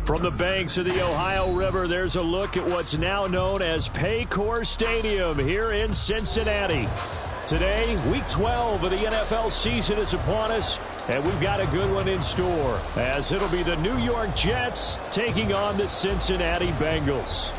From the banks of the Ohio River, there's a look at what's now known as Paycor Stadium here in Cincinnati. Today, Week 12 of the NFL season is upon us, and we've got a good one in store, as it'll be the New York Jets taking on the Cincinnati Bengals.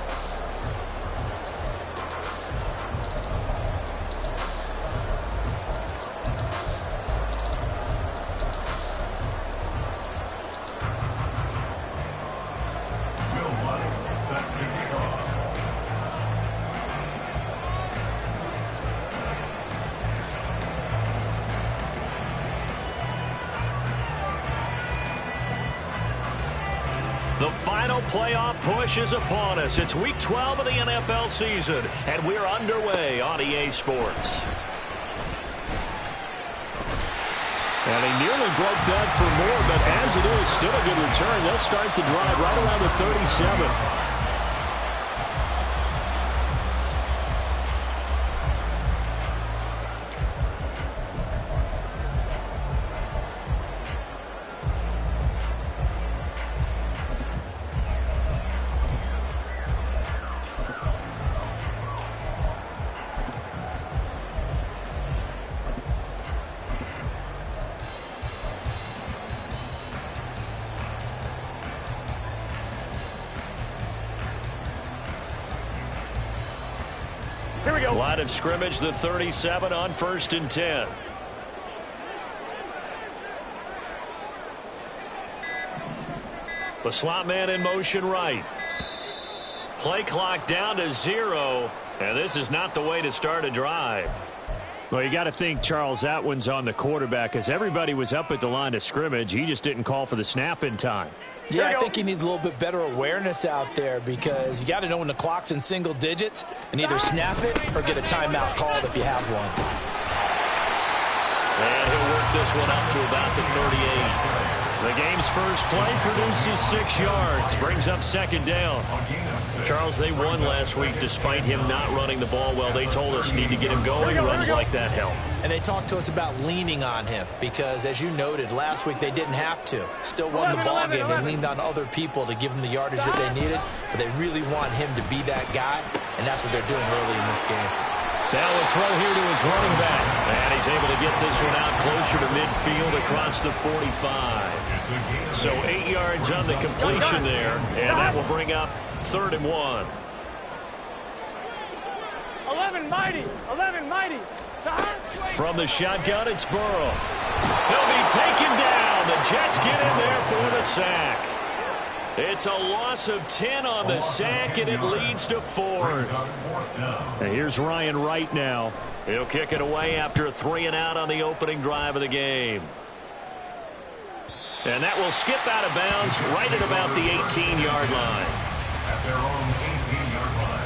The final playoff push is upon us. It's Week 12 of the NFL season, and we're underway on EA Sports. And he nearly broke that for more, but as it is, still a good return. They'll start the drive right around the 37. Here we go. Line of scrimmage, the 37 on 1st and 10. The slot man in motion right. Play clock down to 0, and this is not the way to start a drive. Well, you got to think, Charles, that one's on the quarterback, as everybody was up at the line of scrimmage. He just didn't call for the snap in time. Yeah, I think he needs a little bit better awareness out there, because you got to know when the clock's in single digits and either snap it or get a timeout called if you have one. And he'll work this one up to about the 38. The game's first play produces 6 yards, brings up 2nd down. Charles, they won last week despite him not running the ball well. They told us need to get him going. Runs like that help. And they talked to us about leaning on him because, as you noted, last week they didn't have to. Still won the ball game. They leaned on other people to give them the yardage that they needed, but they really want him to be that guy, and that's what they're doing early in this game. Now a throw here to his running back. And he's able to get this one out closer to midfield across the 45. So 8 yards on the completion there, and that will bring up 3rd and 1. 11 mighty. 11 mighty. From the shotgun, it's Burrow. He'll be taken down. The Jets get in there for the sack. It's a loss of 10 on the sack, and it leads to 4th. And here's Ryan Wright now. He'll kick it away after a 3-and-out on the opening drive of the game. And that will skip out of bounds right at about the 18-yard line. At their own 18-yard line.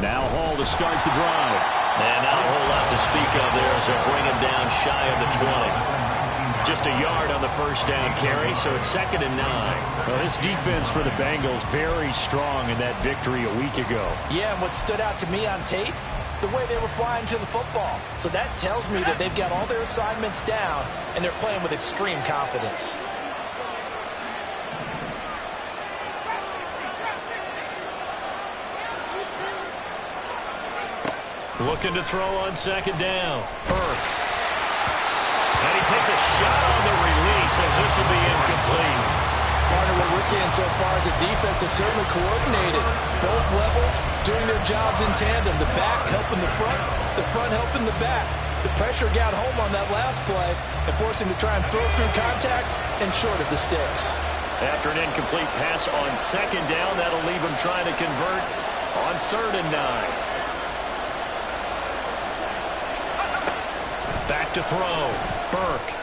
Now Hall to start the drive. And not a whole lot to speak of there as they bring him down shy of the 20. Just a yard on the 1st down carry, so it's 2nd and 9. Well, this defense for the Bengals very strong in that victory a week ago. Yeah, and what stood out to me on tape, the way they were flying to the football. So that tells me that they've got all their assignments down, and they're playing with extreme confidence. Looking to throw on 2nd down. Burke. And he takes a shot on the release as this will be incomplete. Partner, what we're seeing so far is the defense is certainly coordinated. Both levels doing their jobs in tandem. The back helping the front helping the back. The pressure got home on that last play and forced him to try and throw through contact and short of the sticks. After an incomplete pass on 2nd down, that'll leave him trying to convert on 3rd and 9. Back to throw. Burke.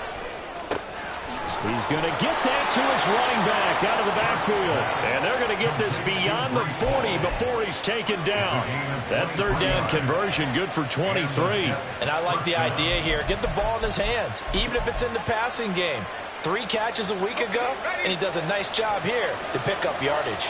He's going to get that to his running back out of the backfield. And they're going to get this beyond the 40 before he's taken down. That third down conversion good for 23. And I like the idea here. Get the ball in his hands, even if it's in the passing game. 3 catches a week ago, and he does a nice job here to pick up yardage.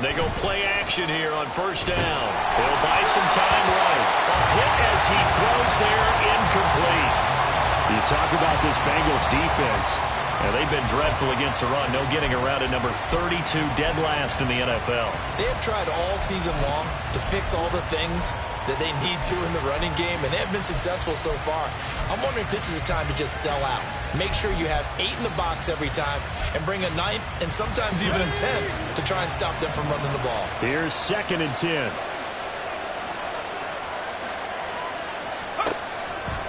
They go play action here on first down. They'll buy some time right. A hit as he throws there, incomplete. You talk about this Bengals defense. Now, they've been dreadful against the run. No getting around at number 32, dead last in the NFL. They have tried all season long to fix all the things that they need to in the running game, and they have been successful so far. I'm wondering if this is a time to just sell out. Make sure you have 8 in the box every time and bring a 9th and sometimes even a 10th to try and stop them from running the ball. Here's 2nd and 10.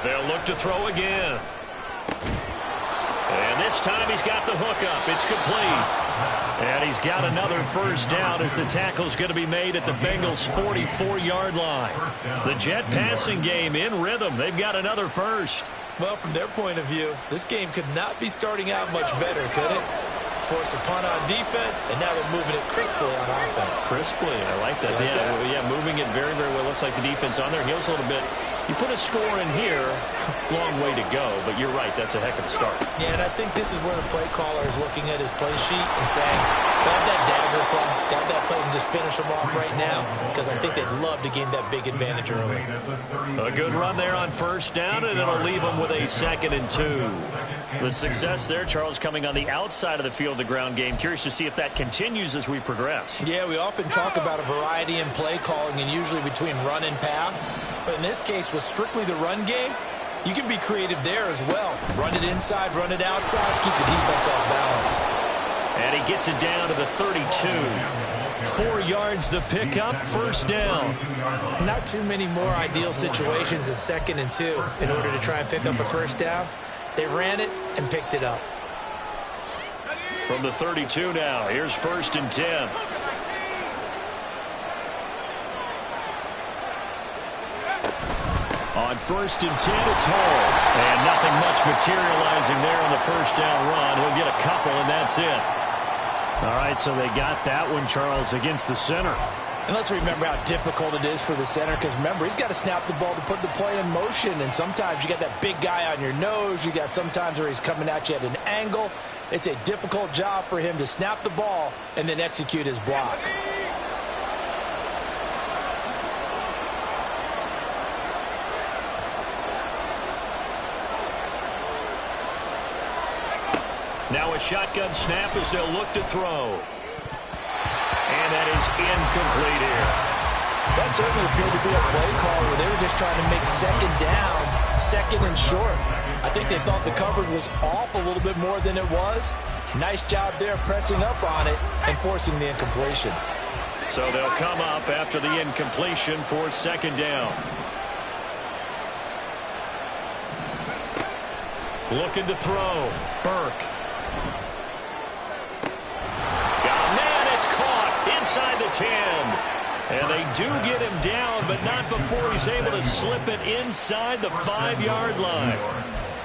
They'll look to throw again. And this time he's got the hook up. It's complete. And he's got another first down as the tackle's going to be made at the Bengals' 44-yard line. The Jet passing game in rhythm. They've got another first. Well, from their point of view, this game could not be starting out much better, could it? Force a punt on defense, and now they're moving it crisply on offense. Crisply, I like that. Yeah, moving it very, very well. Looks like the defense on their heels a little bit. You put a score in here, long way to go, but you're right, that's a heck of a start. Yeah, and I think this is where the play caller is looking at his play sheet and saying, grab that dagger play, grab that play and just finish them off right now, because I think they'd love to gain that big advantage early. A good run there on first down, and it'll leave them with a 2nd and 2. The success there, Charles, coming on the outside of the field, the ground game. Curious to see if that continues as we progress. Yeah, we often talk about a variety in play calling and usually between run and pass, but in this case, with strictly the run game, you can be creative there as well. Run it inside, run it outside, keep the defense off balance. And he gets it down to the 32. 4 yards the pickup, first down. Not too many more ideal situations in 2nd and 2 in order to try and pick up a first down. They ran it and picked it up. From the 32 now, here's 1st and 10. On 1st and 10, it's Hall. And nothing much materializing there on the first down run. He'll get a couple, and that's it. All right, so they got that one, Charles, against the center. And let's remember how difficult it is for the center, because remember, he's got to snap the ball to put the play in motion, and sometimes you got that big guy on your nose. You got sometimes where he's coming at you at an angle. It's a difficult job for him to snap the ball and then execute his block. Now a shotgun snap as they'll look to throw. And that is incomplete here. That certainly appeared to be a play call where they were just trying to make 2nd down, 2nd and short. I think they thought the coverage was off a little bit more than it was. Nice job there pressing up on it and forcing the incompletion. So they'll come up after the incompletion for 2nd down. Looking to throw. Burke. Inside the 10. And they do get him down, but not before he's able to slip it inside the 5-yard line.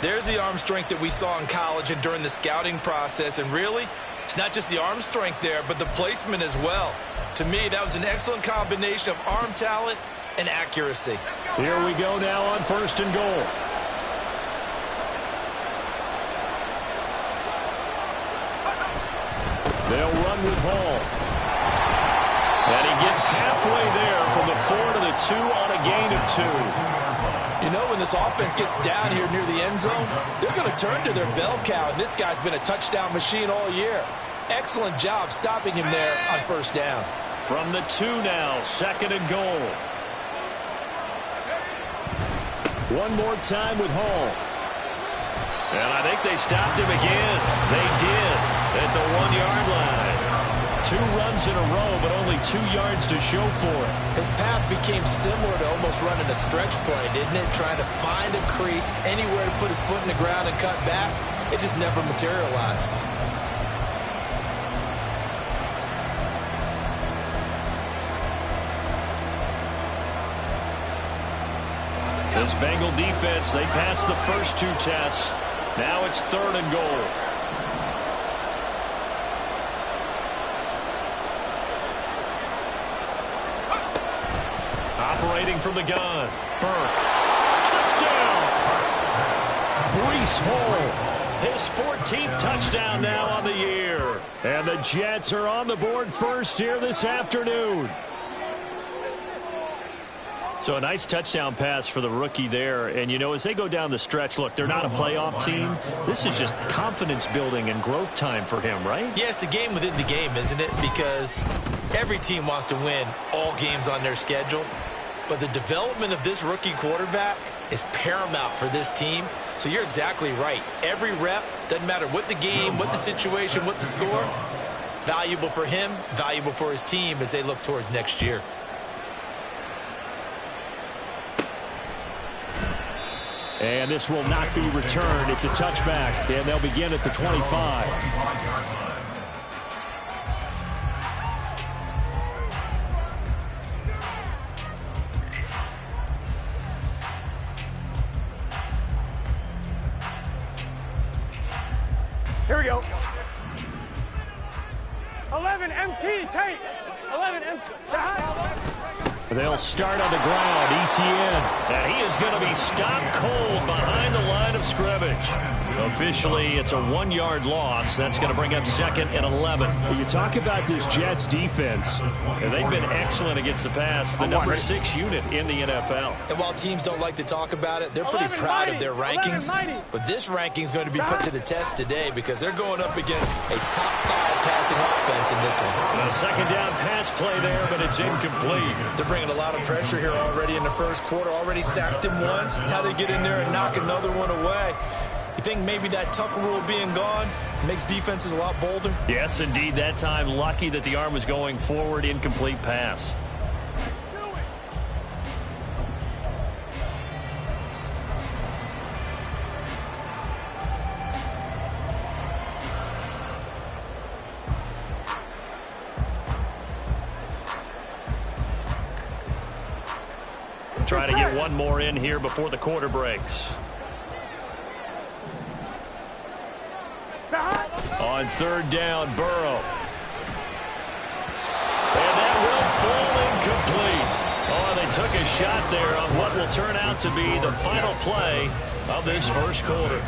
There's the arm strength that we saw in college and during the scouting process. And really, it's not just the arm strength there, but the placement as well. To me, that was an excellent combination of arm talent and accuracy. Here we go now on 1st and goal. They'll run with Hall. And he gets halfway there from the 4 to the 2 on a gain of 2. You know, when this offense gets down here near the end zone, they're going to turn to their bell cow, and this guy's been a touchdown machine all year. Excellent job stopping him there on first down. From the 2 now, 2nd and goal. One more time with Hall. And I think they stopped him again. They did at the 1-yard line. 2 runs in a row, but only 2 yards to show for it. His path became similar to almost running a stretch play, didn't it? Trying to find a crease, anywhere to put his foot in the ground and cut back. It just never materialized. This Bengal defense, they passed the first 2 tests. Now it's 3rd and goal. Operating from the gun. Burke. Touchdown! Breece Hall. His 14th touchdown now on the year. And the Jets are on the board first here this afternoon. So a nice touchdown pass for the rookie there. And, you know, as they go down the stretch, look, they're not a playoff team. This is just confidence building and growth time for him, right? Yeah, it's a game within the game, isn't it? Because every team wants to win all games on their schedule. But the development of this rookie quarterback is paramount for this team. So you're exactly right. Every rep, doesn't matter what the game, what the situation, what the score, valuable for him, valuable for his team as they look towards next year. And this will not be returned. It's a touchback, and they'll begin at the 25. Here we go. 11 MT, Tate. 11 MT. They'll start on the ground. Etienne. And he is going to be stopped cold behind the line of scrimmage. Officially, it's a 1-yard loss. That's going to bring up 2nd and 11. You talk about this Jets defense. And they've been excellent against the pass. The number 6 unit in the NFL. And while teams don't like to talk about it, they're pretty proud of their rankings. But this ranking is going to be put to the test today because they're going up against a top 5 passing offense in this one. A 2nd down pass play there, but it's incomplete. They're bringing a lot of pressure here already in the first quarter. Already sacked him once. Now they get in there and knock another one away. You think maybe that Tucker rule being gone makes defenses a lot bolder? Yes, indeed. That time, lucky that the arm was going forward. Incomplete pass. Try to get one more in here before the quarter breaks. On 3rd down, Burrow. And that will fall incomplete. Oh, they took a shot there on what will turn out to be the final play of this first quarter.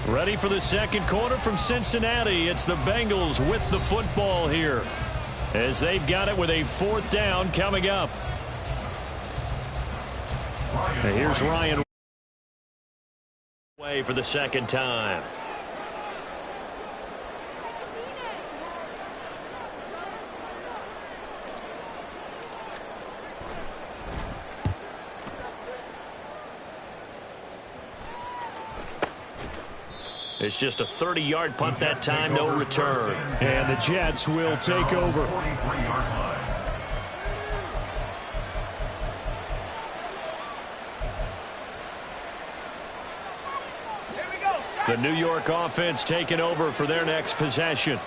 Ready for the second quarter from Cincinnati. It's the Bengals with the football here, as they've got it with a 4th down coming up. And here's Ryan way for the 2nd time. It's just a 30-yard punt that time, no return. And the Jets will take over. The New York offense taking over for their next possession.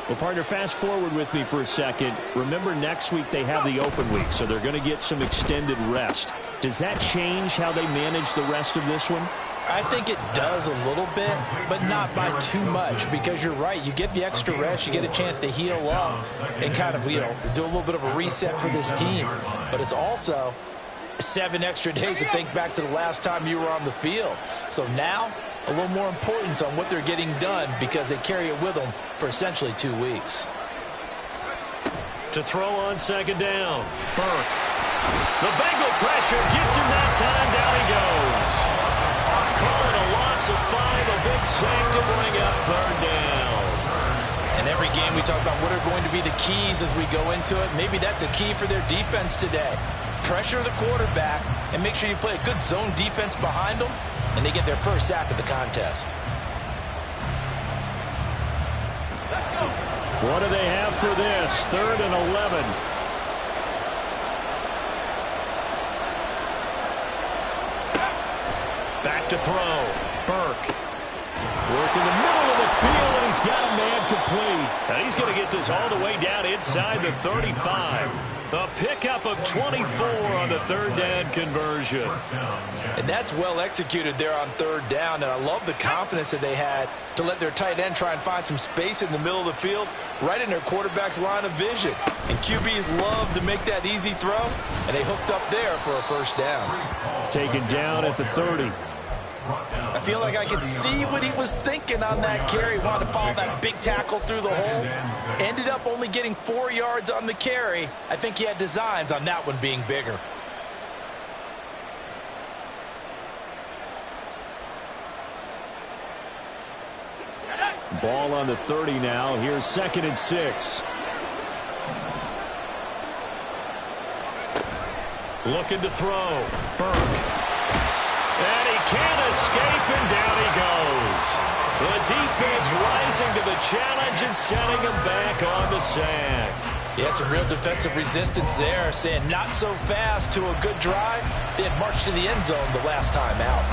Well, partner, fast forward with me for a second. Remember, next week they have the open week, so they're going to get some extended rest. Does that change how they manage the rest of this one? I think it does a little bit, but not by too much, because you're right. You get the extra rest, you get a chance to heal up and kind of, you know, do a little bit of a reset for this team. But it's also 7 extra days to think back to the last time you were on the field. So now, a little more importance on what they're getting done because they carry it with them for essentially 2 weeks. To throw on 2nd down, Burke. The Bengal pressure gets him that time. Down he goes. Call it a loss of 5, a big sack to bring up 3rd down. And every game we talk about what are going to be the keys as we go into it. Maybe that's a key for their defense today. Pressure the quarterback and make sure you play a good zone defense behind them, and they get their first sack of the contest. What do they have for this? 3rd and 11. Back to throw. Burke. Work in the middle of the field, and he's got a man complete. And he's going to get this all the way down inside the 35. A pickup of 24 on the third down conversion. And that's well executed there on third down, and I love the confidence that they had to let their tight end try and find some space in the middle of the field, right in their quarterback's line of vision. And QBs love to make that easy throw, and they hooked up there for a first down. Taken down at the 30. I feel like I could see what he was thinking on that carry. Wanted to follow that big tackle through the hole. Ended up only getting 4 yards on the carry. I think he had designs on that one being bigger. Ball on the 30 now. Here's 2nd and 6. Looking to throw. Burke. And he can't escape, and down he goes. The defense rising to the challenge and sending him back on the sack. Yeah, some real defensive resistance there, saying not so fast to a good drive. They had marched to the end zone the last time out.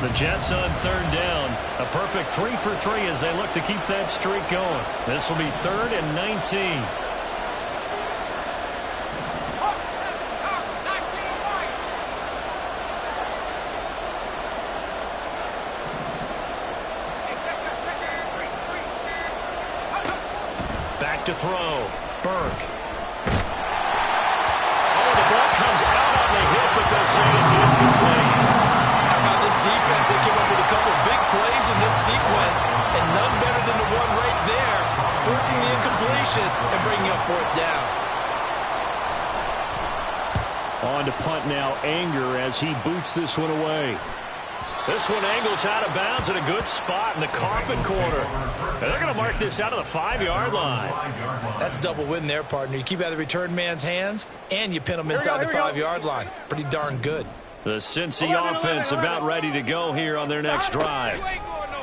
The Jets on third down. A perfect 3 for 3 as they look to keep that streak going. This will be 3rd and 19. Back to throw. Burke. Oh, the ball comes out on the hit, but they'll say it's incomplete. Defense, they came up with a couple big plays in this sequence, and none better than the one right there, forcing the incompletion and bringing up 4th down. On to punt now, Anger, as he boots this one away. This one angles out of bounds at a good spot in the coffin corner. And they're going to mark this out of the 5-yard line. That's double win there, partner. You keep out of the return man's hands, and you pin them inside the 5-yard line. Pretty darn good. The Cincy offense about ready to go here on their next drive.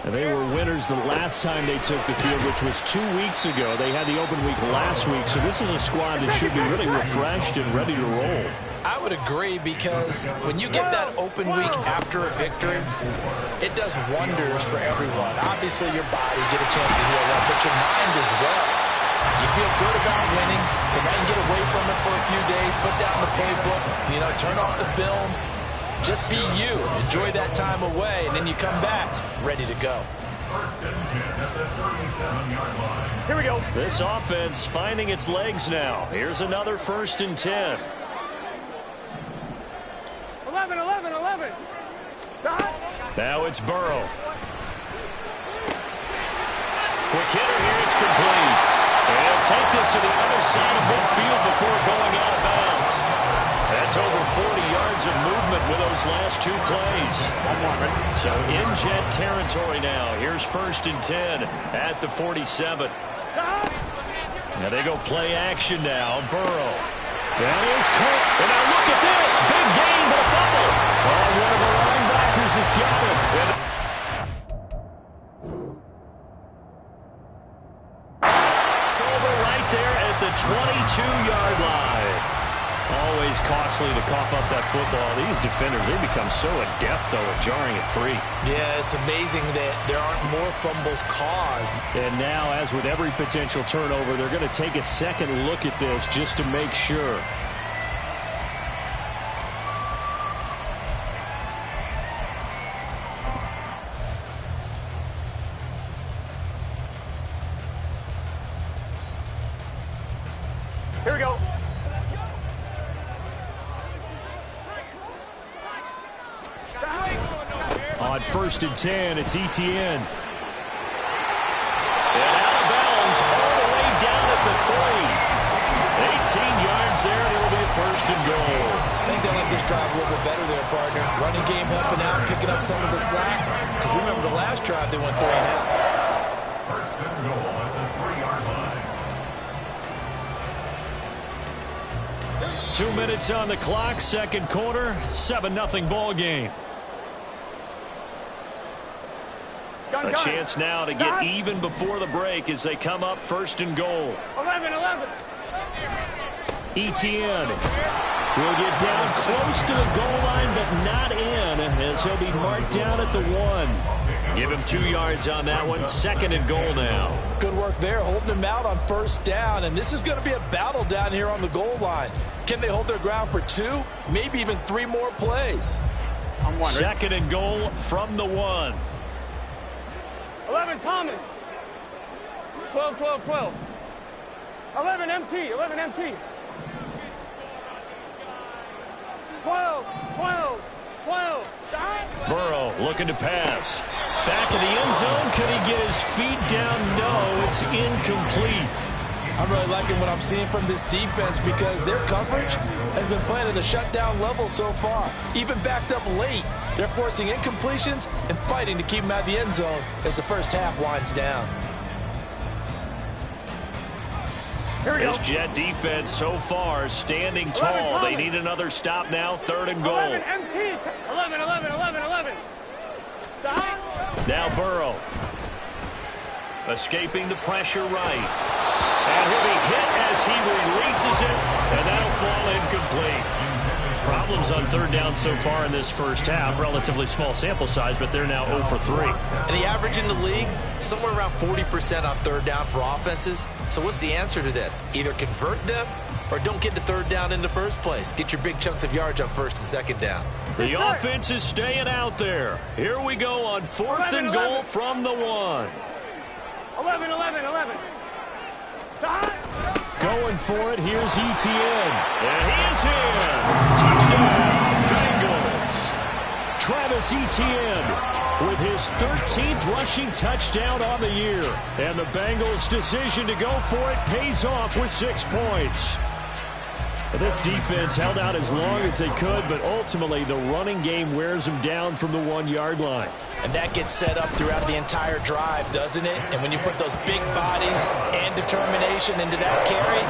And they were winners the last time they took the field, which was 2 weeks ago. They had the open week last week, so this is a squad that should be really refreshed and ready to roll. I would agree, because when you get that open week after a victory, it does wonders for everyone. Obviously, your body get a chance to heal up, but your mind as well. You feel good about winning, so now you can get away from it for a few days, put down the playbook, turn off the film. Just be you. Enjoy that time away, and then you come back ready to go. 1st and 10 at the 37-yard line. Here we go. This offense finding its legs now. Here's another 1st and 10. 11, 11, 11. Now it's Burrow. Quick hitter here. It's complete. And he'll take this to the other side of midfield before going out of bounds. That's over 40 yards of movement with those last 2 plays. So in Jet territory now. Here's 1st and 10 at the 47. Now they go play action now. Burrow. That is caught. And now look at this. Big gain, but a fumble. Oh, one of the linebackers has got it. Over right there at the 22-yard line. Always costly to cough up that football. These defenders, they become so adept, though, at jarring it free. Yeah, it's amazing that there aren't more fumbles caused. And now, as with every potential turnover, they're going to take a second look at this just to make sure. Here we go. On 1st and 10, it's Etienne. And out of bounds all the way down at the 3. 18 yards there, and it'll be a 1st and goal. I think they like this drive a little bit better there, partner. Running game helping out, picking up some of the slack. Because remember, the last drive they went 3 and out. 1st and goal at the 3-yard line. 2 minutes on the clock, 2nd quarter, 7-0 ball game. A chance now to get even before the break as they come up first and goal. 11. Etienne will get down close to the goal line, but not in, as he'll be marked down at the 1. Give him 2 yards on that one. Second and goal now. Good work there, holding him out on first down, and this is going to be a battle down here on the goal line. Can they hold their ground for 2, maybe even 3 more plays? Second and goal from the 1. 11 Thomas. 12. 11 MT. 12. Burrow looking to pass. Back in the end zone. Could he get his feet down? No, it's incomplete. I'm really liking what I'm seeing from this defense because their coverage has been playing at a shutdown level so far. Even backed up late, they're forcing incompletions and fighting to keep them out of the end zone as the first half winds down. This Jet defense so far standing tall. They need another stop now. Third and goal. 11 MT. 11. Now Burrow. Escaping the pressure right. And he'll be hit as he releases it, and that'll fall incomplete. Problems on third down so far in this first half. Relatively small sample size, but they're now 0 for 3. And the average in the league, somewhere around 40% on third down for offenses. So what's the answer to this? Either convert them or don't get to third down in the first place. Get your big chunks of yards on first and second down. The offense is staying out there. Here we go on fourth and goal from the 1. 11. Going for it, here's Etienne. And he is in. Touchdown, Bengals. Travis Etienne with his 13th rushing touchdown on the year. And the Bengals' decision to go for it pays off with 6 points. This defense held out as long as they could, but ultimately the running game wears them down from the 1-yard line. And that gets set up throughout the entire drive, doesn't it? And when you put those big bodies and determination into that carry,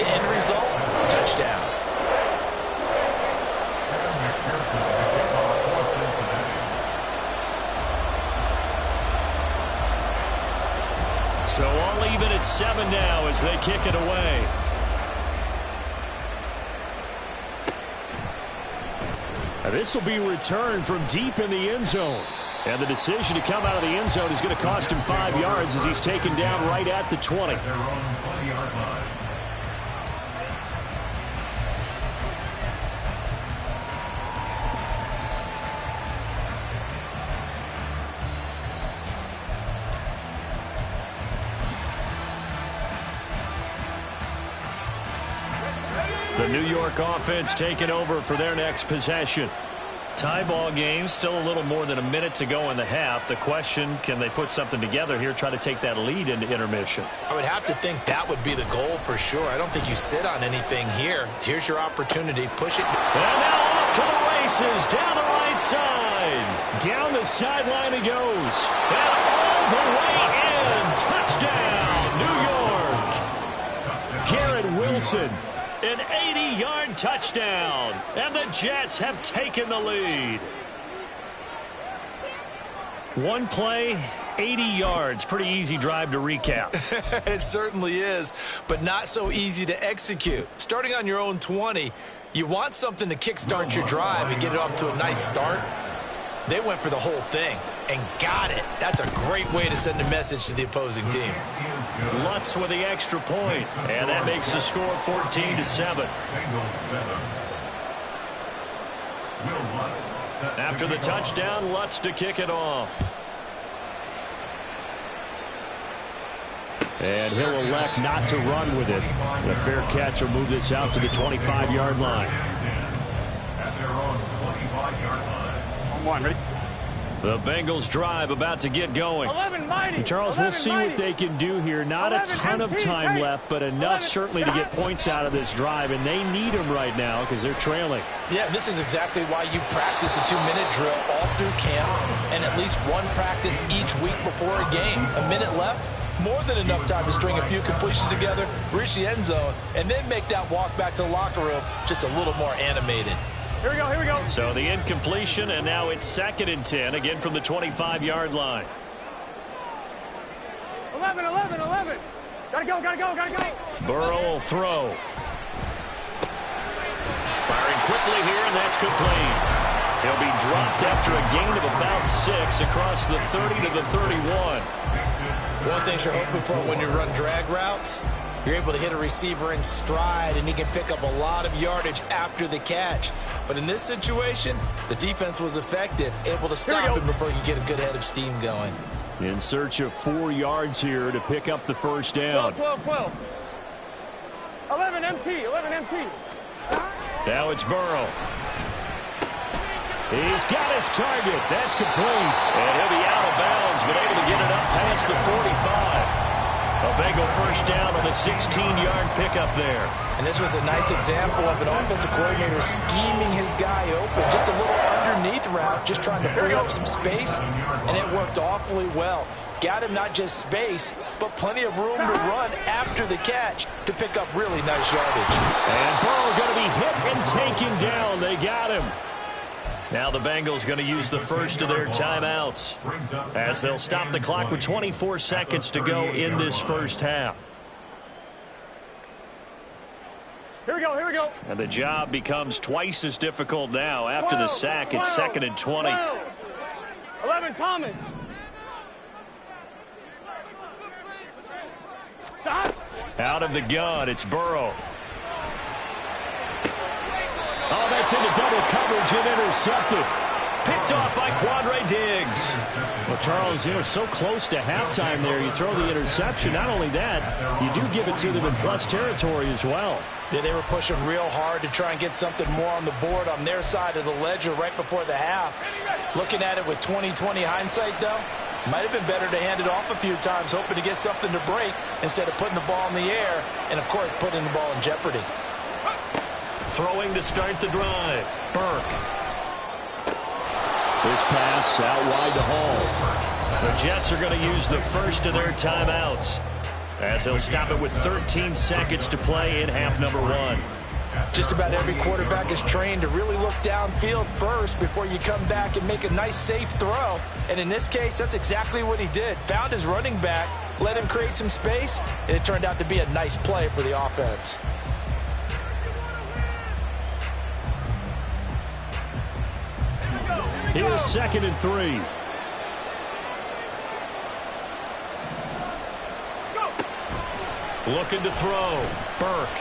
the end result, touchdown. So all even at 7 now as they kick it away. This will be returned from deep in the end zone. And the decision to come out of the end zone is going to cost him 5 yards as he's taken down right at the 20. Their own 20-yard line. The New York offense taking over for their next possession. Tie ball game, still a little more than a minute to go in the half. The question, can they put something together here, try to take that lead into intermission? I would have to think that would be the goal for sure. I don't think you sit on anything here. Here's your opportunity. Push it. And now off to the races, down the right side. Down the sideline he goes. And all the way in. Touchdown, New York. Garrett Wilson. An 80-yard touchdown, and the Jets have taken the lead. One play, 80 yards. Pretty easy drive to recap. It certainly is, but not so easy to execute. Starting on your own 20, you want something to kickstart your drive and get it off to a nice start. They went for the whole thing and got it. That's a great way to send a message to the opposing team. Lutz with the extra point, and that makes the score 14-7. After the touchdown, Lutz to kick it off. And he'll elect not to run with it. The fair catch will move this out to the 25-yard line. At their own 25-yard line. On 1, ready? The Bengals drive about to get going. 11 mighty. And Charles, 11 we'll see mighty. what they can do here. Not a ton of time left, but enough certainly to get points out of this drive, and they need them right now because they're trailing. Yeah, this is exactly why you practice a 2-minute drill all through camp and at least one practice each week before a game. A minute left, more than enough time to string a few completions together, reach the end zone, and then make that walk back to the locker room just a little more animated. Here we go. So the incompletion, and now it's 2nd and 10, again from the 25-yard line. 11, 11, 11. Gotta go, gotta go, gotta go. Burrow will throw. Firing quickly here, and that's complete. He'll be dropped after a gain of about 6 across the 30 to the 31. One thing you're hoping for when you run drag routes, you're able to hit a receiver in stride, and he can pick up a lot of yardage after the catch. But in this situation, the defense was effective, able to stop him before he could get a good head of steam going. In search of 4 yards here to pick up the first down. 12, 12. 11 MT, 11 MT. Now it's Burrow. He's got his target. That's complete. And he'll be out of bounds, but able to get it up past the 45. A Bengal first down on the 16-yard pickup there. And this was a nice example of an offensive coordinator scheming his guy open. Just a little underneath route, just trying to free up some space, and it worked awfully well. Got him not just space, but plenty of room to run after the catch to pick up really nice yardage. And Burrow going to be hit and taken down. They got him. Now the Bengals going to use the first of their timeouts as they'll stop the clock with 24 seconds to go in this first half. Here we go, here we go. And the job becomes twice as difficult now after the sack. It's 2nd and 20. 11 Thomas. Stop. Out of the gun, it's Burrow. Oh, that's into double coverage and intercepted. Picked off by Quandre Diggs. Well, Charles, so close to halftime there. You throw the interception. Not only that, you do give it to them in plus territory as well. Yeah, they were pushing real hard to try and get something more on the board on their side of the ledger right before the half. Looking at it with 20/20 hindsight, though, might have been better to hand it off a few times, hoping to get something to break instead of putting the ball in the air and, of course, putting the ball in jeopardy. Throwing to start the drive. Burke. This pass out wide to Hall. The Jets are going to use the first of their timeouts as they'll stop it with 13 seconds to play in half number 1. Just about every quarterback is trained to really look downfield first before you come back and make a nice, safe throw. And in this case, that's exactly what he did. Found his running back, let him create some space, and it turned out to be a nice play for the offense. Here's 2nd and 3. Looking to throw. Burke.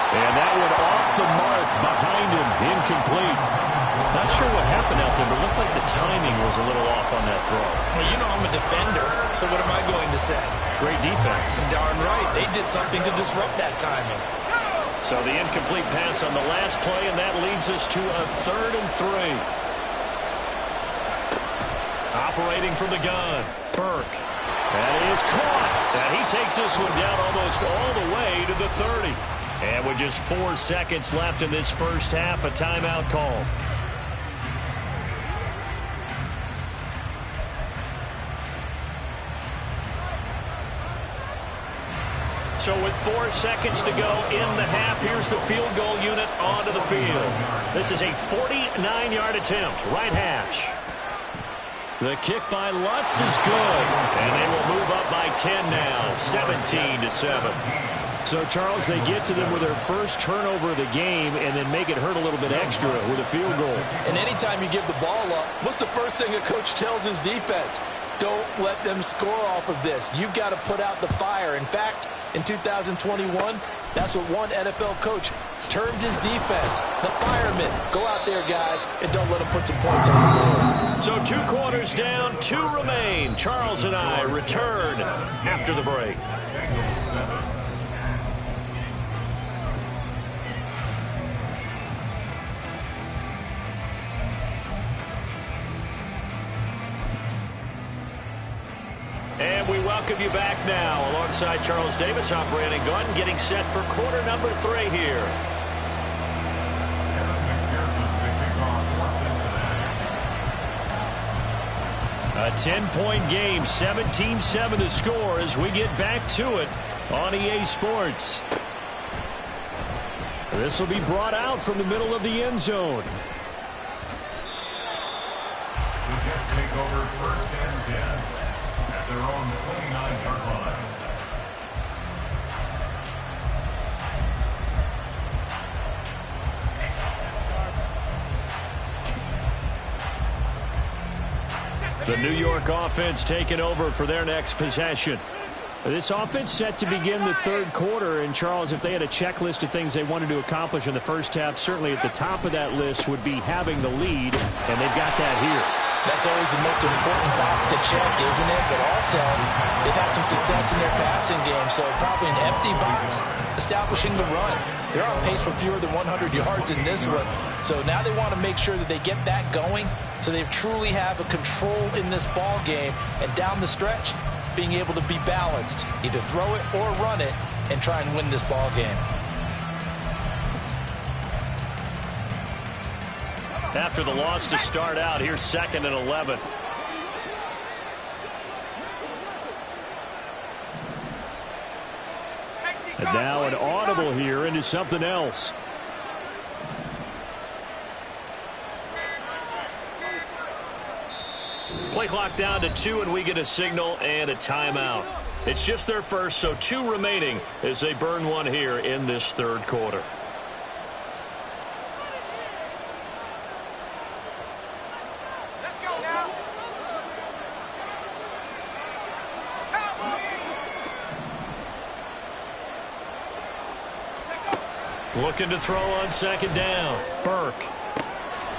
And that one off the mark behind him. Incomplete. Not sure what happened out there, but it looked like the timing was a little off on that throw. Well, you know I'm a defender, so what am I going to say? Great defense. Darn right. They did something to disrupt that timing. So the incomplete pass on the last play, and that leads us to a 3rd and 3. Operating from the gun. Burke. That is caught. And he takes this one down almost all the way to the 30. And with just 4 seconds left in this first half, a timeout call. So with 4 seconds to go in the half, here's the field goal unit onto the field. This is a 49-yard attempt, right hash. The kick by Lutz is good, and they will move up by 10 now, 17-7. So, Charles, they get to them with their first turnover of the game and then make it hurt a little bit extra with a field goal. And anytime you give the ball up, what's the first thing a coach tells his defense? Don't let them score off of this. You've got to put out the fire. In fact, in 2021, that's what one NFL coach termed his defense, the firemen. Go out there, guys, and don't let them put some points on the board. So 2 quarters down, 2 remain. Charles and I return after the break. And we welcome you back now. Alongside Charles Davis, I'm Brandon Gaudin, getting set for quarter number 3 here. A 10-point game, 17-7 the score as we get back to it on EA Sports. This will be brought out from the middle of the end zone. The Jets take over 1st and 10. their own 29-yard line. The New York offense taking over for their next possession. This offense set to begin the third quarter. And, Charles, if they had a checklist of things they wanted to accomplish in the first half, certainly at the top of that list would be having the lead, and they've got that here. That's always the most important box to check, isn't it? But also, they've had some success in their passing game, so probably an empty box establishing the run. They're on pace for fewer than 100 yards in this one. So now they want to make sure that they get that going so they truly have a control in this ball game. And down the stretch, being able to be balanced, either throw it or run it, and try and win this ball game. After the loss to start out, here's 2nd and 11. And now an audible here into something else. Play clock down to 2, and we get a signal and a timeout. It's just their first, so 2 remaining as they burn one here in this third quarter. Let's go now. Looking to throw on 2nd down. Burke.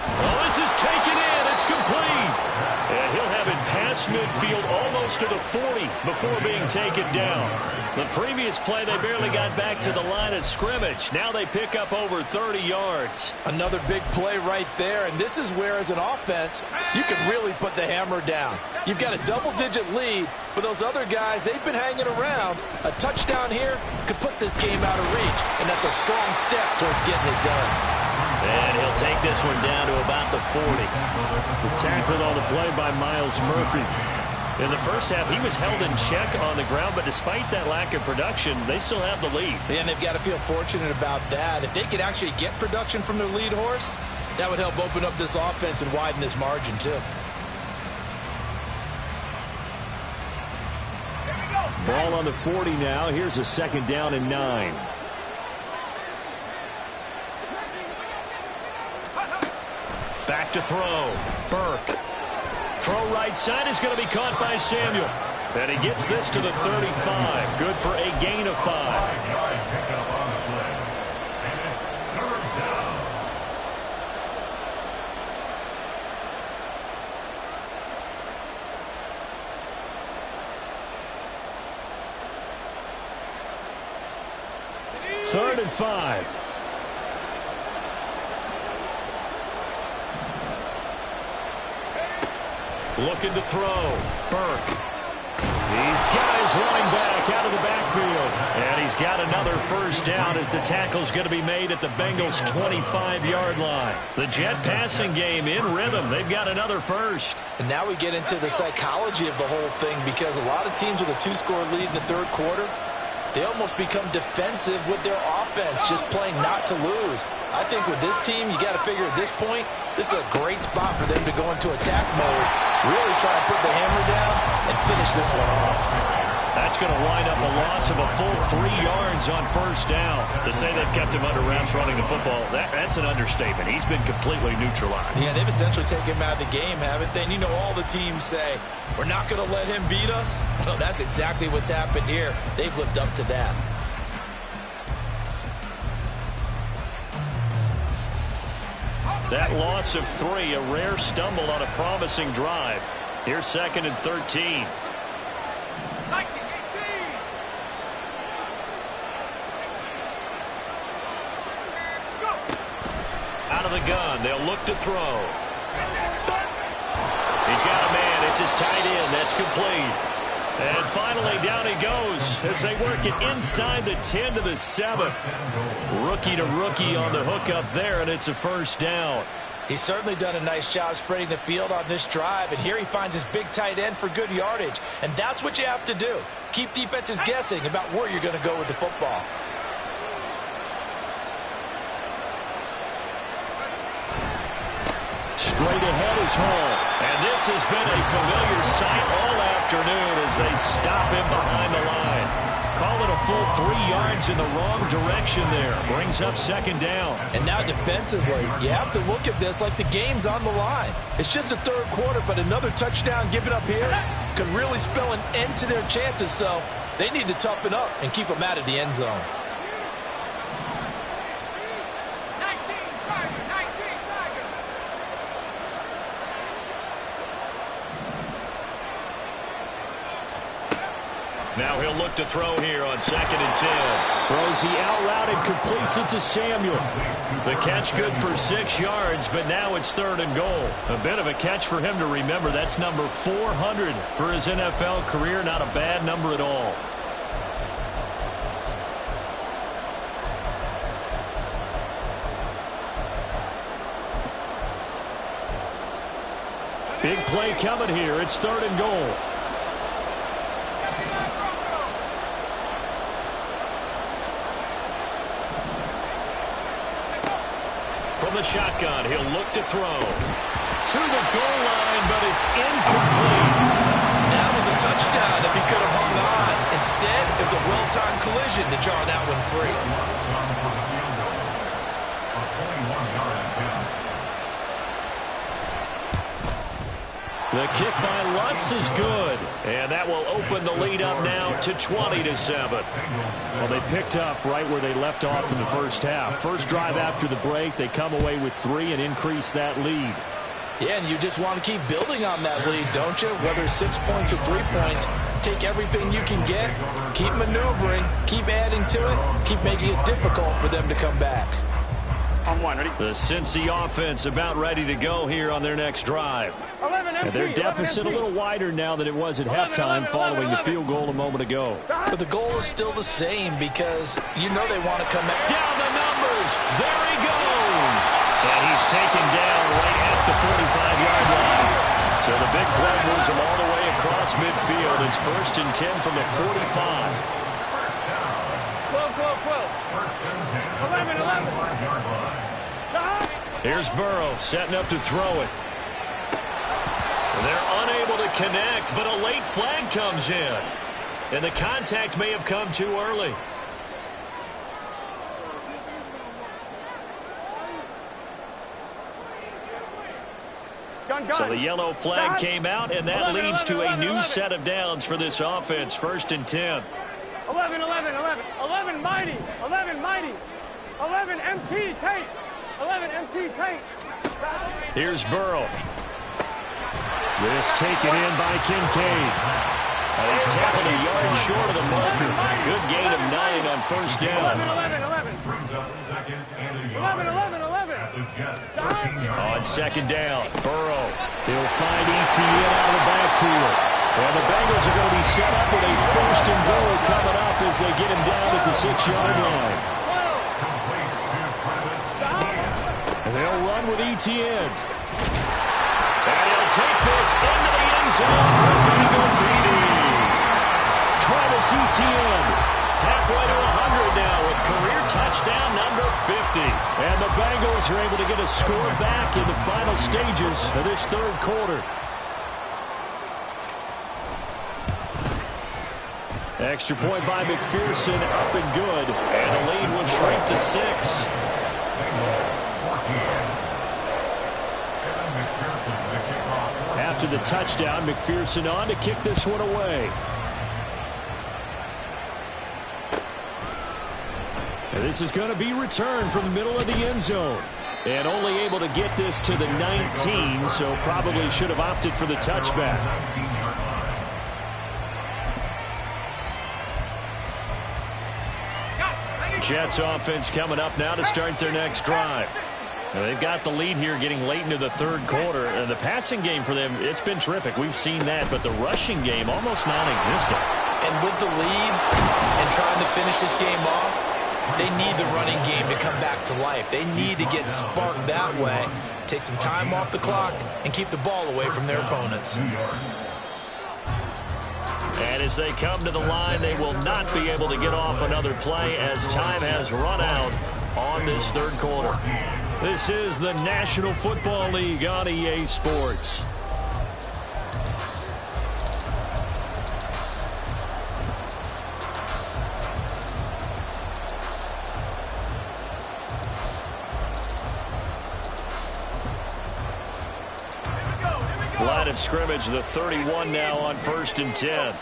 Oh, this is taken in. It's complete. And he'll have it past midfield almost to the 40 before being taken down. The previous play, they barely got back to the line of scrimmage. Now they pick up over 30 yards. Another big play right there, and this is where, as an offense, you can really put the hammer down. You've got a double-digit lead, but those other guys, they've been hanging around. A touchdown here could put this game out of reach, and that's a strong step towards getting it done. And he'll take this one down to about the 40. The tackle on the play by Myles Murphy. In the first half, he was held in check on the ground, but despite that lack of production, they still have the lead. And they've got to feel fortunate about that. If they could actually get production from their lead horse, that would help open up this offense and widen this margin, too. Ball on the 40 now. Here's a 2nd down and 9. Back to throw. Burke. Throw right side is going to be caught by Samuel. And he gets this to the 35. Good for a gain of 5. 5-yard pickup on the play. And it's 3rd down. Third and 5. Looking to throw. Burke. He's got his running back out of the backfield. And he's got another first down as the tackle's going to be made at the Bengals' 25-yard line. The Jet passing game in rhythm. They've got another first. And now we get into the psychology of the whole thing, because a lot of teams with a 2-score lead in the third quarter, they almost become defensive with their offense, just playing not to lose. I think with this team, you got to figure at this point, this is a great spot for them to go into attack mode, really try to put the hammer down and finish this one off. That's going to wind up a loss of a full 3 yards on first down. To say they've kept him under wraps running the football, that's an understatement. He's been completely neutralized. Yeah, they've essentially taken him out of the game, haven't they? And you know, all the teams say, we're not going to let him beat us. Well, that's exactly what's happened here. They've lived up to that. That loss of 3, a rare stumble on a promising drive. Here's 2nd and 13. Out of the gun, they'll look to throw. He's got a man. It's his tight end. That's complete. And finally, down he goes as they work it inside the 10 to the 7. Rookie to rookie on the hook up there, and it's a first down. He's certainly done a nice job spreading the field on this drive, and here he finds his big tight end for good yardage. And that's what you have to do. Keep defenses guessing about where you're going to go with the football. Straight ahead is Hall. And this has been a familiar sight all afternoon as they stop him behind the line. Call it a full 3 yards in the wrong direction there. Brings up second down. And now defensively, you have to look at this like the game's on the line. It's just the third quarter, but another touchdown given up here could really spell an end to their chances. So they need to toughen up and keep them out of the end zone. Now he'll look to throw here on 2nd and 10. Throws the out route and completes it to Samuel. The catch good for 6 yards, but now it's 3rd and goal. A bit of a catch for him to remember. That's number 400 for his NFL career. Not a bad number at all. Big play coming here. It's 3rd and goal. From the shotgun, he'll look to throw. To the goal line, but it's incomplete. That was a touchdown if he could have hung on. Instead, it was a well-timed collision to jar that one free. The kick by Lutz is good. And that will open the lead up now to 20-7. Well, they picked up right where they left off in the first half. First drive after the break, they come away with 3 and increase that lead. Yeah, and you just want to keep building on that lead, don't you? Whether 6 points or 3 points, take everything you can get, keep maneuvering, keep adding to it, keep making it difficult for them to come back. On one, ready? The Cincy offense about ready to go here on their next drive. 11 MT, And their deficit a 11 little wider now than it was at halftime following the field goal a moment ago. But the goal is still the same because you know they want to come back. Down the numbers. There he goes. And he's taken down right at the 45-yard line. So the big play moves him all the way across midfield. It's 1st and 10 from the 45. 12, 11, 11. Here's Burrow setting up to throw it. They're unable to connect, but a late flag comes in. And the contact may have come too early. So the yellow flag came out, and that leads to a new set of downs for this offense. 1st and 10. 11, 11, 11. 11 mighty. 11 mighty. 11 MT tape. 11 MT tape. Here's Burrow. This taken in by Kincaid. He's tackled a yard short of the marker. Good gain of 9 on 1st down. 11, 11. Brings up 2nd and a 11, yard. 11, 11. At the Jets' 13-yard On 2nd down, Burrow. He'll find ETN out of the backfield. And the Bengals are going to be set up with a 1st and goal coming up as they get him down at the 6-yard line. complete to Travis. And they'll run with ETN. And he'll take this into the end zone for Bengal TD. Travis Etienne. Halfway to 100 now with career touchdown number 50. And the Bengals are able to get a score back in the final stages of this 3rd quarter. Extra point by McPherson, up and good. And the lead will shrink to 6. After the touchdown, McPherson on to kick this one away. And this is going to be returned from the middle of the end zone. And only able to get this to the 19, so probably should have opted for the touchback. Jets offense coming up now to start their next drive. Now they've got the lead here getting late into the 3rd quarter. And the passing game for them, it's been terrific. We've seen that, but the rushing game almost non-existent. And with the lead and trying to finish this game off, they need the running game to come back to life. They need to get sparked that way, take some time off the clock, and keep the ball away from their opponents. And as they come to the line, they will not be able to get off another play as time has run out on this 3rd quarter. This is the National Football League on EA Sports. Line of scrimmage, the 31 now on 1st and 10.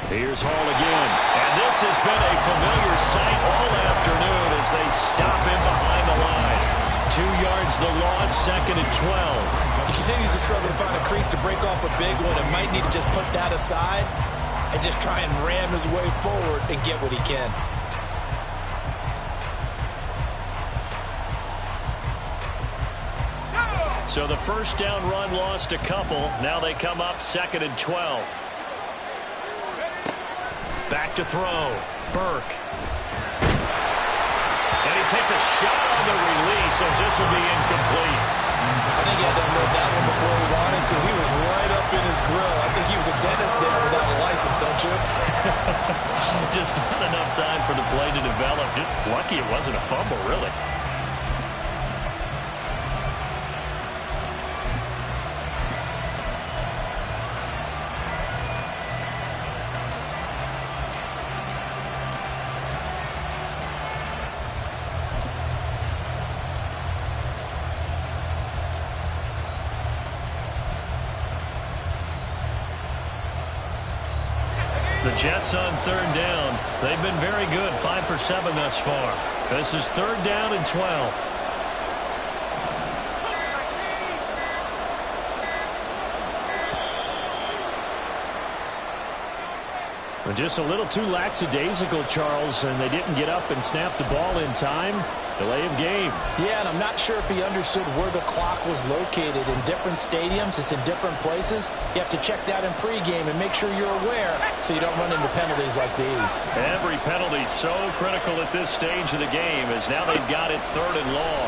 Here's Hall again. And this has been a familiar sight all afternoon as they stop him behind the line. 2 yards the loss, 2nd and 12. He continues to struggle to find a crease to break off a big one and might need to just put that aside and just try and ram his way forward and get what he can. So the first down run lost a couple. Now they come up 2nd and 12. Back to throw. Burke. And he takes a shot on the release as this will be incomplete. I think he had to unload that one before he wanted to. He was right up in his grill. I think he was a dentist there without a license, don't you? Just not enough time for the play to develop. Just lucky it wasn't a fumble, really. The Jets on 3rd down. They've been very good, 5 for 7 thus far. This is 3rd down and 12. Just a little too lackadaisical, Charles, and they didn't get up and snap the ball in time. Delay of game. Yeah, and I'm not sure if he understood where the clock was located. In different stadiums, it's in different places. You have to check that in pregame and make sure you're aware so you don't run into penalties like these. Every penalty so critical at this stage of the game as now they've got it 3rd and long.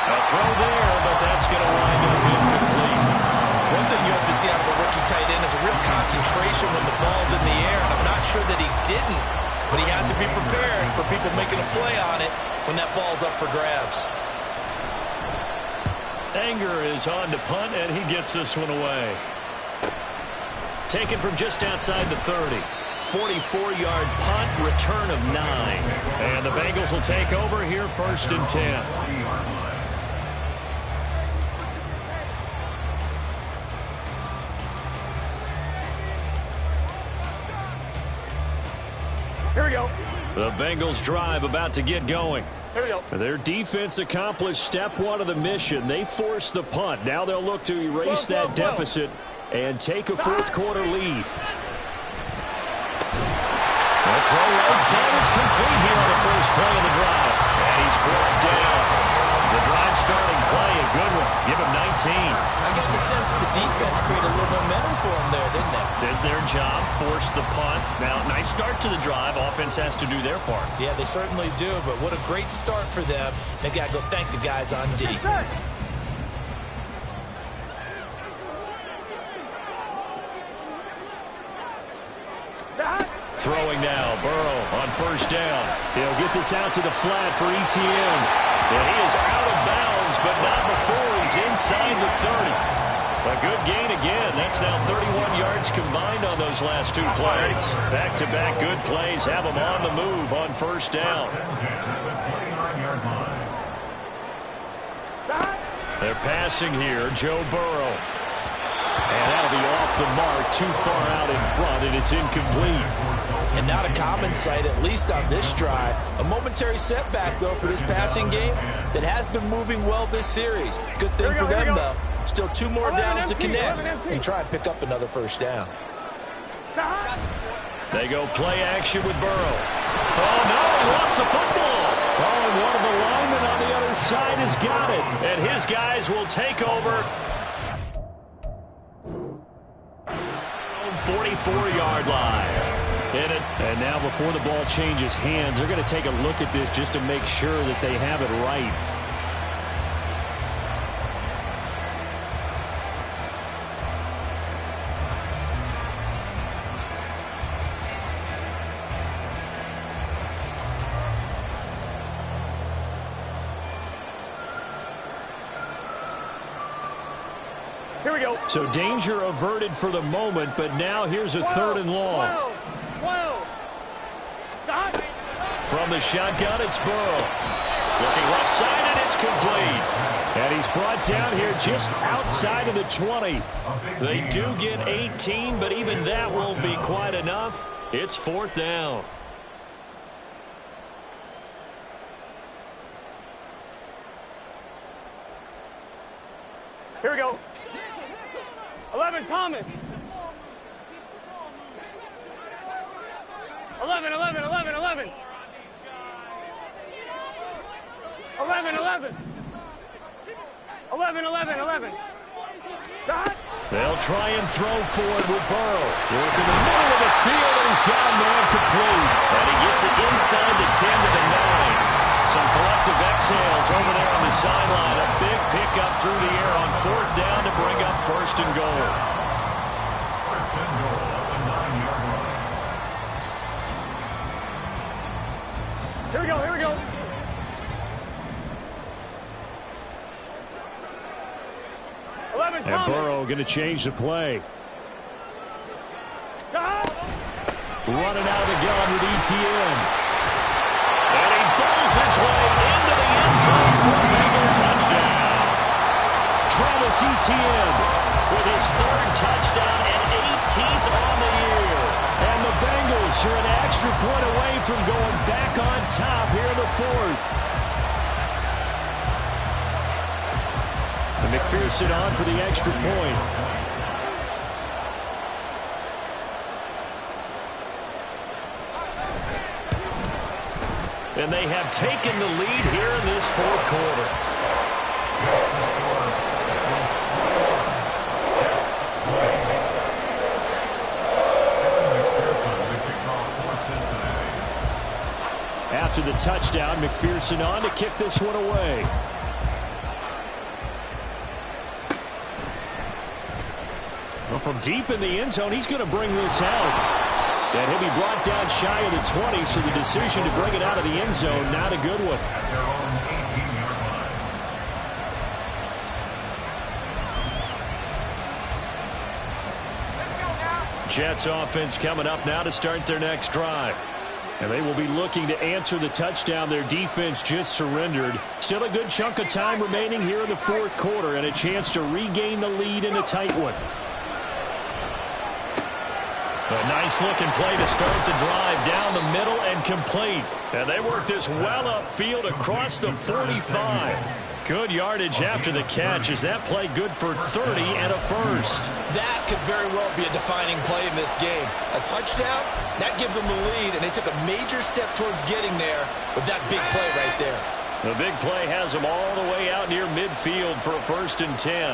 A throw there, but that's going to wind up incomplete. One thing you have to see out of a rookie tight end is a real concentration when the ball's in the air, and I'm not sure that he didn't, but he has to be prepared for people making a play on it when that ball's up for grabs. Anger is on to punt, and he gets this one away. Taken from just outside the 30. 44-yard punt, return of 9. And the Bengals will take over here 1st and 10. Here we go. The Bengals drive about to get going. Here we go. Their defense accomplished step 1 of the mission. They forced the punt. Now they'll look to erase that deficit and take a 4th quarter lead. The throw right side is complete here on the first play of the drive. And he's brought down. The drive starting play, a good one. Give him 19. I get the sense that the defense created a little momentum for him there, didn't they? Did their job, forced the punt. Now, nice start to the drive. Offense has to do their part. Yeah, they certainly do, but what a great start for them. They've got to go thank the guys on D. Throwing now, Burrow on 1st down. He'll get this out to the flat for ETN. And he is out of bounds, but not before he's inside the 30. A good gain again. That's now 31 yards combined on those last 2 plays. Back-to-back good plays have them on the move on 1st down. They're passing here, Joe Burrow. And that'll be off the mark, too far out in front, and it's incomplete. And not a common sight, at least on this drive. A momentary setback, though, for this passing game that has been moving well this series. Good thing for them, though. Still 2 more downs to connect and try and pick up another 1st down. They go play action with Burrow. Oh, no, he lost the football. Oh, and one of the linemen on the other side has got it. And his guys will take over. 44-yard line. And now before the ball changes hands, they're going to take a look at this just to make sure that they have it right. Here we go. So danger averted for the moment, but now here's a 3rd and long. 12. Stop. From the shotgun, it's Burrow. Looking left side, and it's complete. And he's brought down here just outside of the 20. They do get 18, but even that won't be quite enough. It's 4th down. Here we go. 11, Thomas. 11. 11. 11. Stop. They'll try and throw forward with Burrow. Work in the middle of the field, and he's got a man complete. And he gets it inside the 10 to the 9. Some collective exhales over there on the sideline. A big pickup through the air on 4th down to bring up 1st and goal. 1st and goal at the 9-yard line. Here we go. 11, And Thomas. Burrow going to change the play. Stop. Running out of the gun with ETN. And he bowls his way into the end zone for a Bengal touchdown. Travis Etienne With his 3rd touchdown and 18th on the year. and the Bengals are an extra point away from going back on top here in the 4th. And McPherson on for the extra point. And they have taken the lead here in this 4th quarter. After the touchdown, McPherson on to kick this one away. Well, from deep in the end zone, he's going to bring this out. And he'll be brought down shy of the 20, so the decision to bring it out of the end zone, not a good one. At their own 18-yard line. Jets offense coming up now to start their next drive. And they will be looking to answer the touchdown their defense just surrendered. Still a good chunk of time remaining here in the 4th quarter and a chance to regain the lead in a tight one. A nice-looking play to start the drive down the middle and complete. And they work this well upfield across the 45. Good yardage after the catch. Is that play good for 30 and a first? That could very well be a defining play in this game. A touchdown, that gives them the lead, and they took a major step towards getting there with that big play right there. The big play has them all the way out near midfield for a 1st and 10.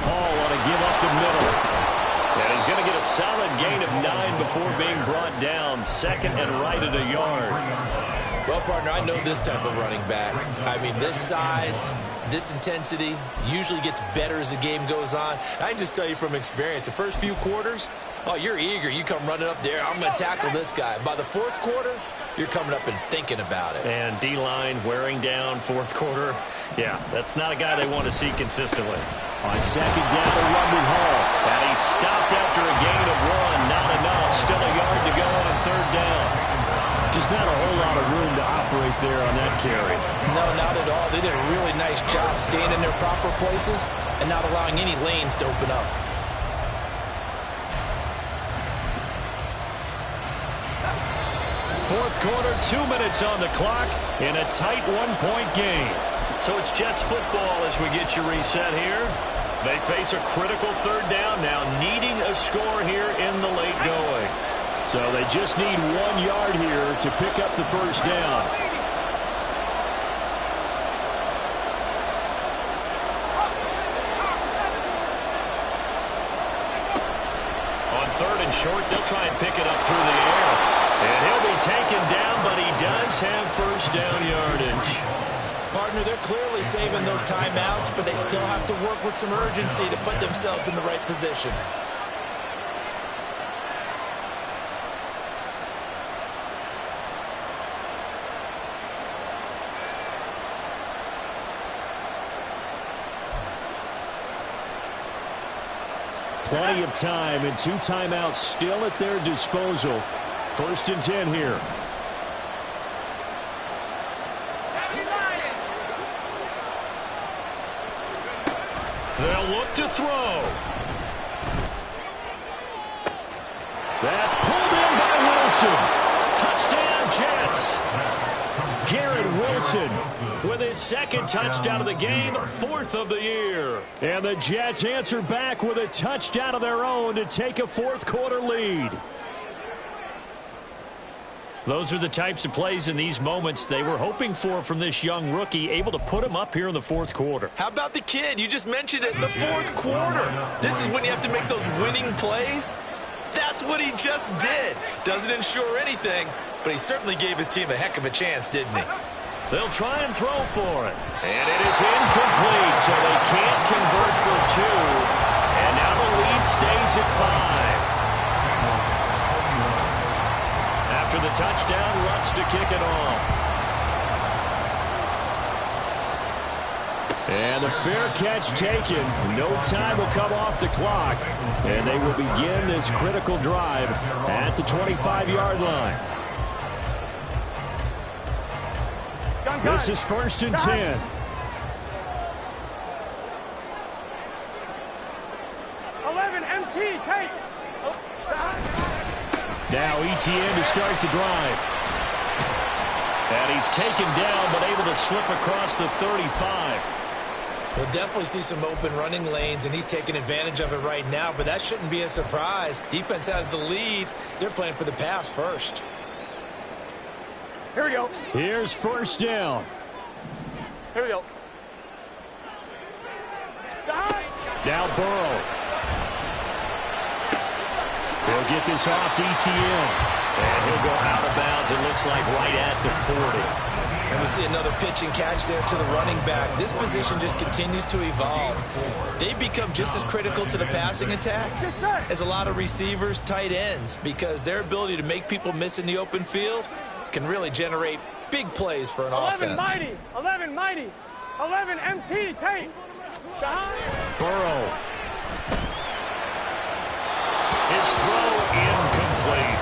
Hall want to give up the middle. And he's going to get a solid gain of 9 before being brought down. 2nd and right at a yard. Well, partner, I know this type of running back. I mean, this size, this intensity usually gets better as the game goes on. I can just tell you from experience, the first few quarters, oh, you're eager. You come running up there, I'm going to tackle this guy. By the 4th quarter, you're coming up and thinking about it. And D-line wearing down 4th quarter. Yeah, that's not a guy they want to see consistently. On 2nd down, the run with Hall. And he stopped after a gain of 1. Not enough. Still a yard to go on 3rd down. Just not a whole lot of room to operate there on that carry. No, not at all. They did a really nice job staying in their proper places and not allowing any lanes to open up. Fourth quarter, 2 minutes on the clock in a tight 1-point game. So it's Jets football as we get you reset here. They face a critical 3rd down now, needing a score here in the late going. So they just need 1 yard here to pick up the 1st down. On 3rd and short, they'll try and pick it up through the air. And he'll be taken down, but he does have 1st down yardage. Partner, they're clearly saving those timeouts, but they still have to work with some urgency to put themselves in the right position. Plenty of time and 2 timeouts still at their disposal. 1st and 10 here. They'll look to throw. That's pulled in by Wilson. Touchdown, Jets. Garrett Wilson With his 2nd touchdown of the game, 4th of the year. And the Jets answer back with a touchdown of their own to take a 4th quarter lead. Those are the types of plays in these moments they were hoping for from this young rookie, able to put him up here in the 4th quarter. How about the kid? You just mentioned it, the 4th quarter. This is when you have to make those winning plays. That's what he just did. Doesn't ensure anything, but he certainly gave his team a heck of a chance, didn't he? They'll try and throw for it. And it is incomplete, so they can't convert for 2. And now the lead stays at 5. After the touchdown, Lutz to kick it off. And a fair catch taken. No time will come off the clock. And they will begin this critical drive at the 25-yard line. This is 1st and 10. Now ETN to start the drive. And he's taken down, but able to slip across the 35. We'll definitely see some open running lanes, and he's taking advantage of it right now, but that shouldn't be a surprise. Defense has the lead. They're playing for the pass first. Here we go. Here's 1st down. Here we go. Now Burrow. He'll get this off to ETN. And he'll go out of bounds, it looks like, right at the 40. And we see another pitch and catch there to the running back. This position just continues to evolve. They become just as critical to the passing attack as a lot of receivers, tight ends, because their ability to make people miss in the open field can really generate big plays for an 11 offense. mighty, 11 mighty, 11 MT, take. Burrow. His throw incomplete.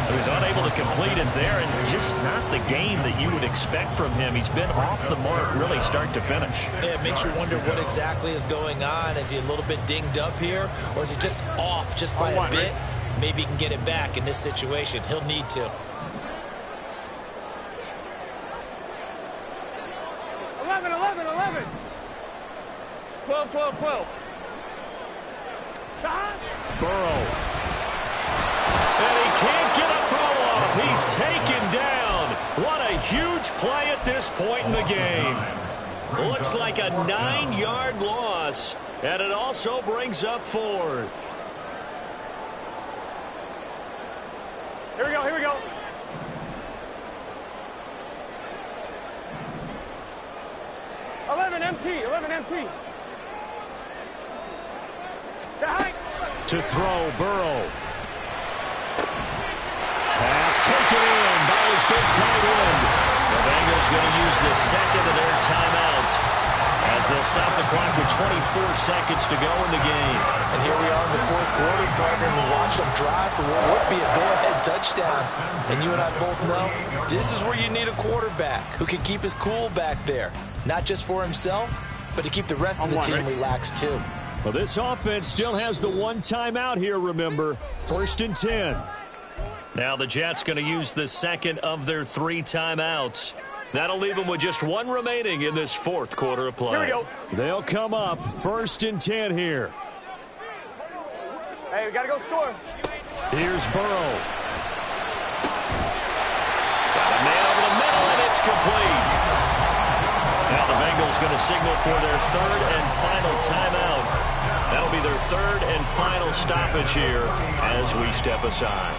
He was unable to complete it there, and just not the game that you would expect from him. He's been off the mark really start to finish. Yeah, it makes you wonder what exactly is going on. Is he a little bit dinged up here, or is he just off just by a bit? Maybe he can get it back in this situation. He'll need to. 11, 11, 11. 12, 12, 12. Burrow. And he can't get a throw off. He's taken down. What a huge play at this point in the game. Looks like a 9-yard loss, and it also brings up 4th. Here we go, here we go. MT, 11 MT. To throw, Burrow. Pass taken in by his big tight end. The Bengals going to use the 2nd of their timeouts as they'll stop the clock with 24 seconds to go in the game. And here we are in the 4th quarter, partner. We watch them drive for what would be a go-ahead touchdown. And you and I both know this is where you need a quarterback who can keep his cool back there. Not just for himself, but to keep the rest of the team relaxed too. Well, this offense still has the 1 timeout here, remember. 1st and 10. Now the Jets going to use the 2nd of their 3 timeouts. That'll leave them with just 1 remaining in this 4th quarter of play. Here we go. They'll come up 1st and 10 here. Hey, we got to go score. Here's Burrow. Got a man over the middle, and it's complete. Now the Bengals going to signal for their 3rd and final timeout. That'll be their 3rd and final stoppage here as we step aside.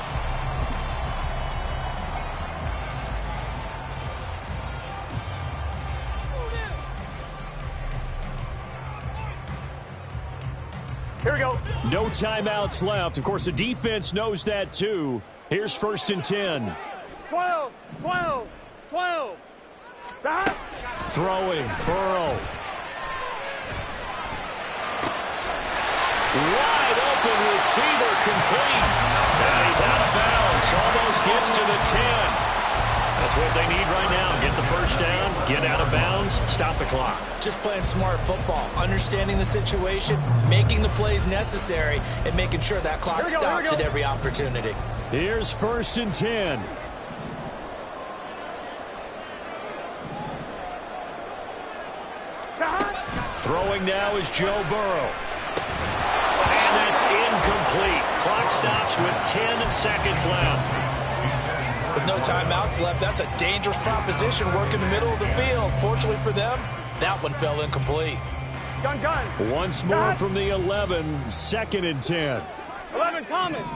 Here we go. No timeouts left. Of course, the defense knows that too. Here's 1st and 10. 12, 12, 12. Throwing, Burrow. Wide open receiver complete. And he's out of bounds. Almost gets to the 10. That's what they need right now. Get the first down, get out of bounds, stop the clock. Just playing smart football, understanding the situation, making the plays necessary, and making sure that clock stops at every opportunity. Here's 1st and 10. Throwing now is Joe Burrow. And that's incomplete. Clock stops with 10 seconds left. With no timeouts left, that's a dangerous proposition. Work in the middle of the field. Fortunately for them, that one fell incomplete. Gun. Once more from the 11, 2nd and 10. 11, Thomas.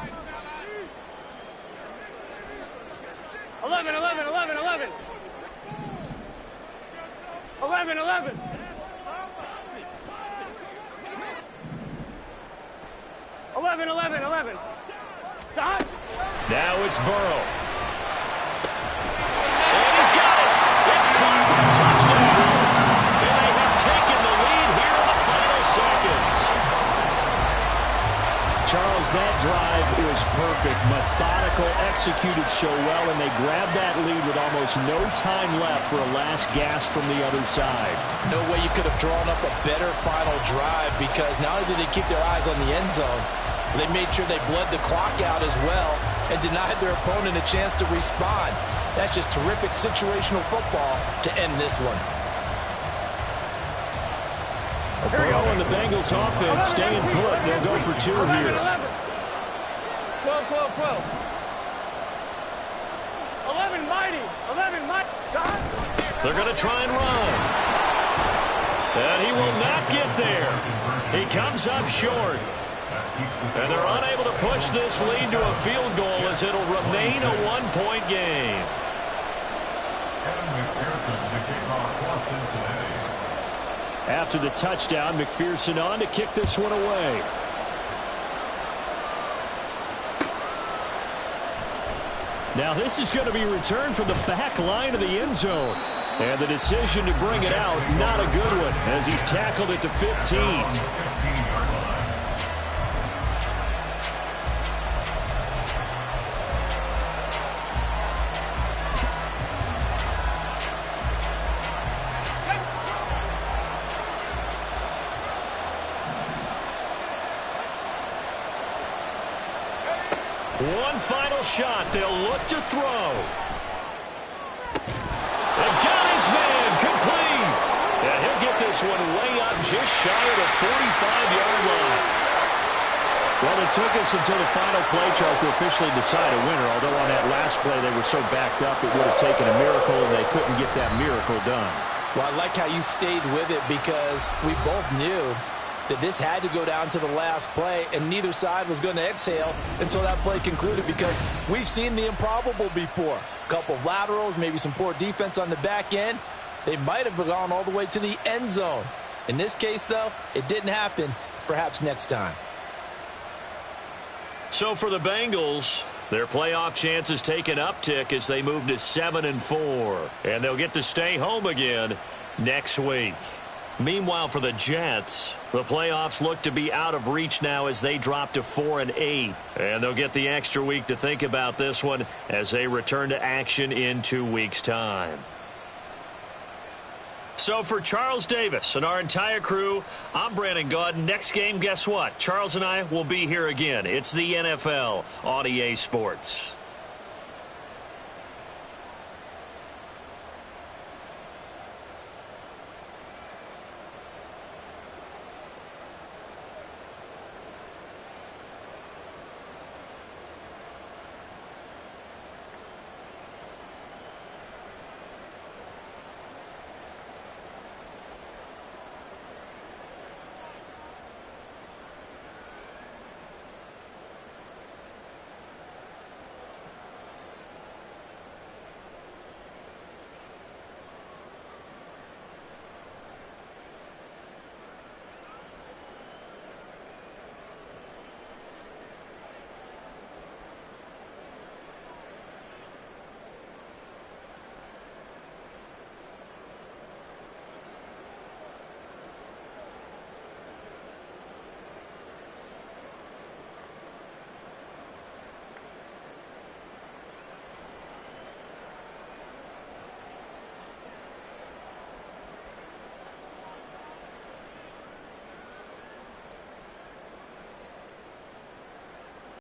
11. 11. Dodge. Now it's Burrow. And he's got it. It's caught for a touchdown. And they have taken the lead here in the final seconds. Charles, that drive was perfect. Methodical, executed so well, and they grabbed that lead with almost no time left for a last gasp from the other side. No way you could have drawn up a better final drive, because not only did they keep their eyes on the end zone, they made sure they bled the clock out as well and denied their opponent a chance to respond. That's just terrific situational football to end this one. Burrow and the Bengals offense staying put. They'll go for 2 here. 12. 11, mighty. They're going to try and run. And he will not get there. He comes up short. And they're unable to push this lead to a field goal as it'll remain a 1-point game. After the touchdown, McPherson on to kick this one away. Now this is going to be returned from the back line of the end zone. And the decision to bring it out, not a good one, as he's tackled at the 15. One final shot. They'll look to throw. They got his man complete. And he'll get this one way up just shy of the 45-yard line. Well, it took us until the final play, Charles, to officially decide a winner. Although on that last play they were so backed up, it would have taken a miracle, and they couldn't get that miracle done. Well, I like how you stayed with it, because we both knew that this had to go down to the last play, and neither side was going to exhale until that play concluded, because we've seen the improbable before. A couple of laterals, maybe some poor defense on the back end. They might have gone all the way to the end zone. In this case, though, it didn't happen. Perhaps next time. So for the Bengals, their playoff chances take an uptick as they move to 7-4. And they'll get to stay home again next week. Meanwhile, for the Jets, the playoffs look to be out of reach now as they drop to 4-8. And they'll get the extra week to think about this one as they return to action in 2 weeks' time. So for Charles Davis and our entire crew, I'm Brandon Gaudin. Next game, guess what? Charles and I will be here again. It's the NFL on EA Sports.